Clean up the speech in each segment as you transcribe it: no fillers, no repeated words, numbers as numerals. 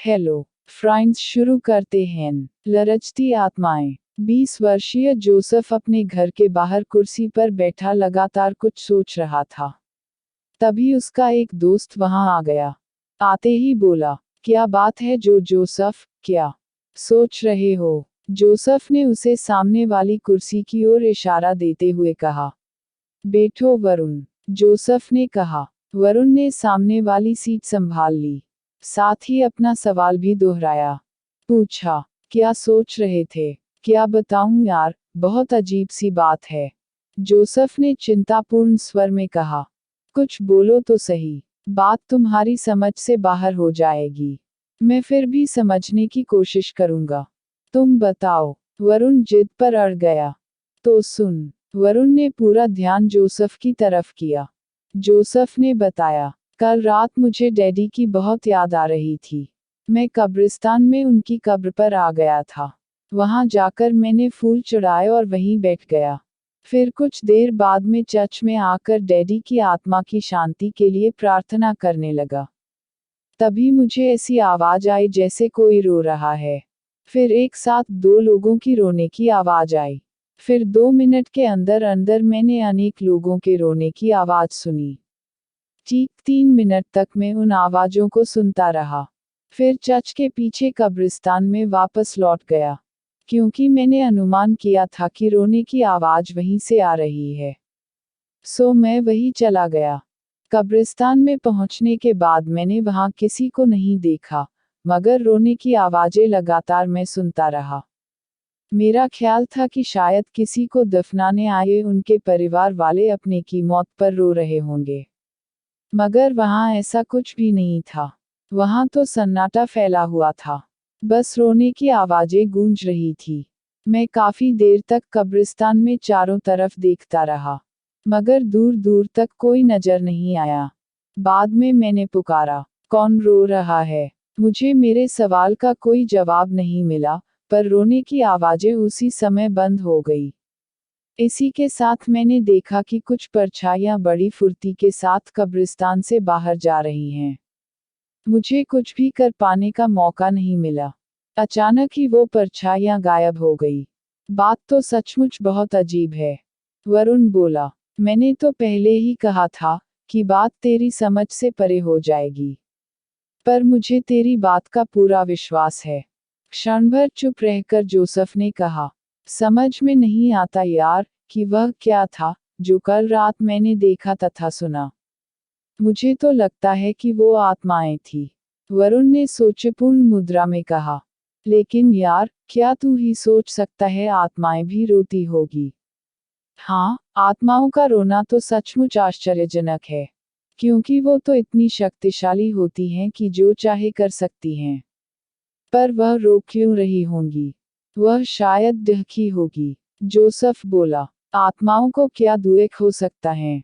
Hello friends, शुरू करते हैं। लरचती आत्माएं। 20 वर्षीय जोसेफ अपने घर के बाहर कुर्सी पर बैठा लगातार कुछ सोच रहा था। तभी उसका एक दोस्त वहां आ गया। आते ही बोला, क्या बात है जोसेफ, क्या सोच रहे हो? जोसेफ ने उसे सामने वाली कुर्सी की ओर इशारा देते हुए कहा। बैठो वरुण, जोसेफ ने कहा। वरुण ने सामने वाली सीट संभाल ली। साथ ही अपना सवाल भी दोहराया। पूछा, क्या सोच रहे थे? क्या बताऊं यार, बहुत अजीब सी बात है। जोसेफ ने चिंतापूर्ण स्वर में कहा। कुछ बोलो तो सही, बात तुम्हारी समझ से बाहर हो जाएगी। मैं फिर भी समझने की कोशिश करूंगा। तुम बताओ। वरुण जिद पर अड़ गया। तो सुन। वरुण ने पूरा ध्यान जोसेफ की तरफ किया। जोसेफ ने बताया, कल रात मुझे डैडी की बहुत याद आ रही थी। मैं कब्रिस्तान में उनकी कब्र पर आ गया था। वहां जाकर मैंने फूल चढ़ाए और वहीं बैठ गया। फिर कुछ देर बाद में चर्च में आकर डैडी की आत्मा की शांति के लिए प्रार्थना करने लगा। तभी मुझे ऐसी आवाज आई जैसे कोई रो रहा है। फिर एक साथ 2 लोगों की रोने की आवाज आई। फिर 2 मिनट के अंदर अंदर मैंने अनेक लोगों के रोने की आवाज सुनी। ठीक 3 मिनट तक मैं उन आवाजों को सुनता रहा। फिर चर्च के पीछे कब्रिस्तान में वापस लौट गया, क्योंकि मैंने अनुमान किया था कि रोने की आवाज वहीं से आ रही है। सो मैं वहीं चला गया। कब्रिस्तान में पहुंचने के बाद मैंने वहां किसी को नहीं देखा, मगर रोने की आवाजें लगातार मैं सुनता रहा। मेरा ख्याल था कि शायद किसी को दफनाने आए उनके परिवार वाले अपने की मौत पर रो रहे होंगे। मगर वहां ऐसा कुछ भी नहीं था। वहां तो सन्नाटा फैला हुआ था। बस रोने की आवाजें गूंज रही थी। मैं काफी देर तक कब्रिस्तान में चारों तरफ देखता रहा, मगर दूर दूर तक कोई नजर नहीं आया। बाद में मैंने पुकारा, कौन रो रहा है? मुझे मेरे सवाल का कोई जवाब नहीं मिला, पर रोने की आवाजें उसी समय बंद हो गई। इसी के साथ मैंने देखा कि कुछ परछाइयां बड़ी फुर्ती के साथ कब्रिस्तान से बाहर जा रही हैं। मुझे कुछ भी कर पाने का मौका नहीं मिला। अचानक ही वो परछाइयां गायब हो गई। बात तो सचमुच बहुत अजीब है। वरुण बोला, मैंने तो पहले ही कहा था कि बात तेरी समझ से परे हो जाएगी। पर मुझे तेरी बात का पूरा विश्वास है। क्षण भर चुप रहकर जोसेफ ने कहा, समझ में नहीं आता यार, कि वह क्या था जो कल रात मैंने देखा तथा सुना। मुझे तो लगता है कि वो आत्माएं थी। वरुण ने सोचपूर्ण मुद्रा में कहा, लेकिन यार, क्या तू ही सोच सकता है आत्माएं भी रोती होगी? हाँ, आत्माओं का रोना तो सचमुच आश्चर्यजनक है, क्योंकि वो तो इतनी शक्तिशाली होती हैं कि जो चाहे कर सकती हैं। पर वह रो क्यों रही होंगी? वह शायद दुखी होगी। जोसेफ बोला, आत्माओं को क्या दुख हो सकता है?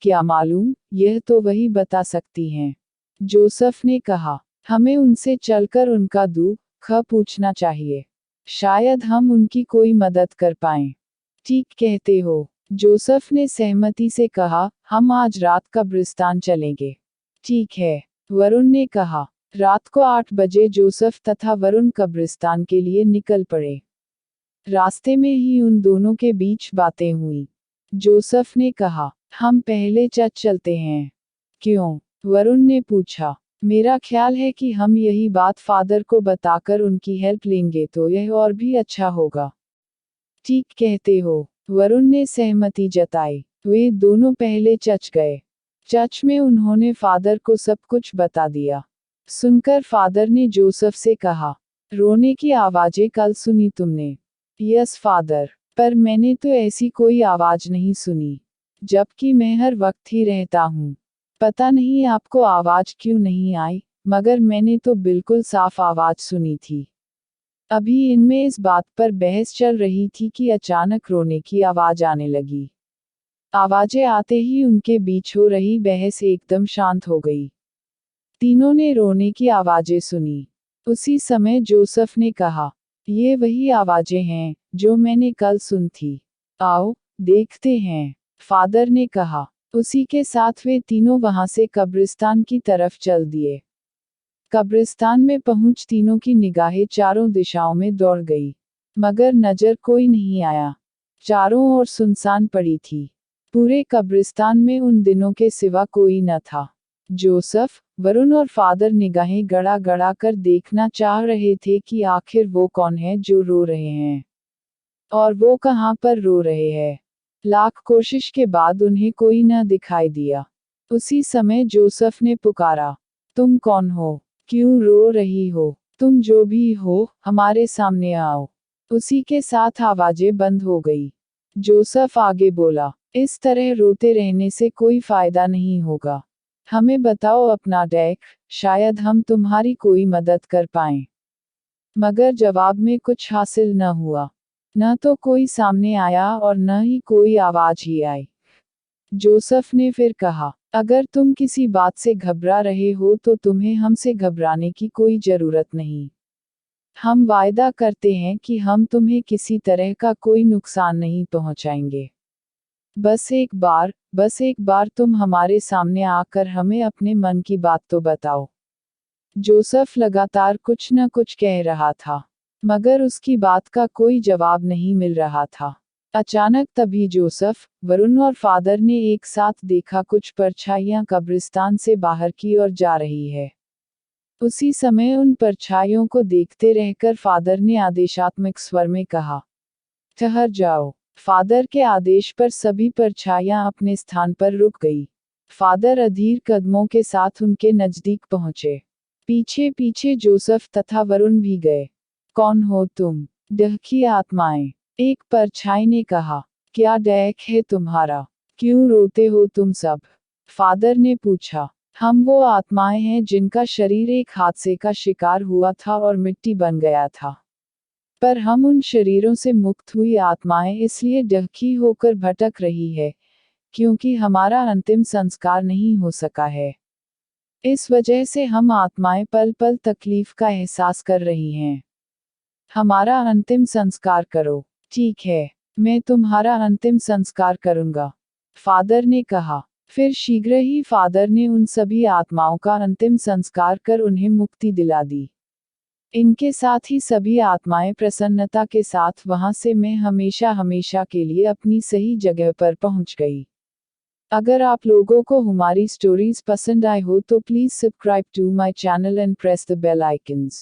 क्या मालूम, यह तो वही बता सकती हैं। जोसेफ ने कहा, हमें उनसे चलकर उनका दुख पूछना चाहिए। शायद हम उनकी कोई मदद कर पाएं। ठीक कहते हो, जोसेफ ने सहमति से कहा, हम आज रात कब्रिस्तान चलेंगे। ठीक है, वरुण ने कहा। रात को 8 बजे जोसेफ तथा वरुण कब्रिस्तान के लिए निकल पड़े। रास्ते में ही उन दोनों के बीच बातें हुई। जोसेफ ने कहा, हम पहले चर्च चलते हैं। क्यों? वरुण ने पूछा। मेरा ख्याल है कि हम यही बात फादर को बताकर उनकी हेल्प लेंगे तो यह और भी अच्छा होगा। ठीक कहते हो, वरुण ने सहमति जताई। वे दोनों पहले चर्च गए। चर्च में उन्होंने फादर को सब कुछ बता दिया। सुनकर फादर ने जोसेफ से कहा, रोने की आवाजें कल सुनी तुमने? यस फादर, पर मैंने तो ऐसी कोई आवाज नहीं सुनी, जबकि मैं हर वक्त ही रहता हूँ। पता नहीं आपको आवाज क्यों नहीं आई, मगर मैंने तो बिल्कुल साफ आवाज सुनी थी। अभी इनमें इस बात पर बहस चल रही थी कि अचानक रोने की आवाज आने लगी। आवाजें आते ही उनके बीच हो रही बहस एकदम शांत हो गई। तीनों ने रोने की आवाजें सुनी। उसी समय जोसेफ ने कहा, ये वही आवाजें हैं जो मैंने कल सुन थी। आओ, देखते हैं, फादर ने कहा। उसी के साथ वे तीनों वहां से कब्रिस्तान की तरफ चल दिए। कब्रिस्तान में पहुंच तीनों की निगाहें चारों दिशाओं में दौड़ गई, मगर नजर कोई नहीं आया। चारों ओर सुनसान पड़ी थी। पूरे कब्रिस्तान में उन दिनों के सिवा कोई न था। जोसेफ, वरुण और फादर निगाहें गड़ा गड़ा कर देखना चाह रहे थे कि आखिर वो कौन है जो रो रहे हैं, और वो कहाँ पर रो रहे हैं। लाख कोशिश के बाद उन्हें कोई न दिखाई दिया। उसी समय जोसेफ ने पुकारा, तुम कौन हो? क्यों रो रही हो? तुम जो भी हो, हमारे सामने आओ। उसी के साथ आवाजें बंद हो गई। जोसेफ आगे बोला, इस तरह रोते रहने से कोई फायदा नहीं होगा। हमें बताओ अपना डेक, शायद हम तुम्हारी कोई मदद कर पाएं। मगर जवाब में कुछ हासिल न हुआ। न तो कोई सामने आया और न ही कोई आवाज ही आई। जोसेफ ने फिर कहा, अगर तुम किसी बात से घबरा रहे हो तो तुम्हें हमसे घबराने की कोई जरूरत नहीं। हम वायदा करते हैं कि हम तुम्हें किसी तरह का कोई नुकसान नहीं पहुंचाएंगे। बस एक बार तुम हमारे सामने आकर हमें अपने मन की बात तो बताओ। जोसेफ लगातार कुछ न कुछ कह रहा था, मगर उसकी बात का कोई जवाब नहीं मिल रहा था। अचानक तभी जोसेफ, वरुण और फादर ने एक साथ देखा कुछ परछाइयां कब्रिस्तान से बाहर की ओर जा रही है। उसी समय उन परछाइयों को देखते रहकर फादर ने आदेशात्मक स्वर में कहा, ठहर जाओ। फादर के आदेश पर सभी परछाइयां अपने स्थान पर रुक गई। फादर अधीर कदमों के साथ उनके नजदीक पहुंचे। पीछे पीछे जोसेफ तथा वरुण भी गए। कौन हो तुम? डहकी आत्माएं, एक परछाई ने कहा। क्या डैक है तुम्हारा? क्यों रोते हो तुम सब? फादर ने पूछा। हम वो आत्माएं हैं जिनका शरीर एक हादसे का शिकार हुआ था और मिट्टी बन गया था। पर हम उन शरीरों से मुक्त हुई आत्माएं इसलिए डहकी होकर भटक रही है, क्योंकि हमारा अंतिम संस्कार नहीं हो सका है। इस वजह से हम आत्माएं पल पल तकलीफ का एहसास कर रही हैं। हमारा अंतिम संस्कार करो। ठीक है, मैं तुम्हारा अंतिम संस्कार करूंगा, फादर ने कहा। फिर शीघ्र ही फादर ने उन सभी आत्माओं का अंतिम संस्कार कर उन्हें मुक्ति दिला दी। इनके साथ ही सभी आत्माएं प्रसन्नता के साथ वहां से मैं हमेशा हमेशा के लिए अपनी सही जगह पर पहुंच गई। अगर आप लोगों को हमारी स्टोरीज पसंद आए हो तो please subscribe to my channel and press the bell icons.